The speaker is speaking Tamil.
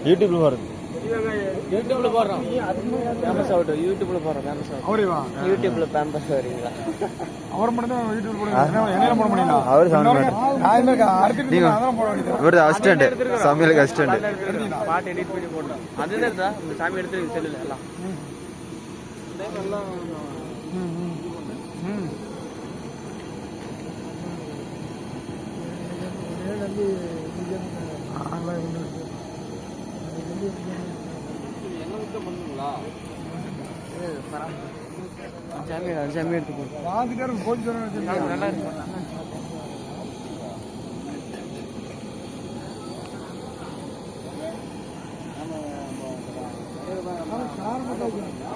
யூடியூப்ல பாருங்க. யூடியூப்ல போடுறோம். ஃபேமஸ் ஆகட்டும். யூடியூப்ல போடுறோம். ஃபேமஸ் ஆகும். அவரேவா? யூடியூப்ல ஃபேமஸ் வரீங்களா? அவர் மட்டும் தான் யூடியூப் போடுங்க. என்ன போட முடியல. அவர் சவுண்ட் மேட். நீங்க அதான் போட வேண்டியது. இவரது அசிஸ்டன்ட், சமையலுக்கு அசிஸ்டன்ட். பாட்டு எடிட் பண்ணி போடலாம். அதுதான் தான் இந்த சாமி எடுத்து செல்லுல எல்லாம். சாமி எடுத்து போடு. நல்லா இருக்கும்.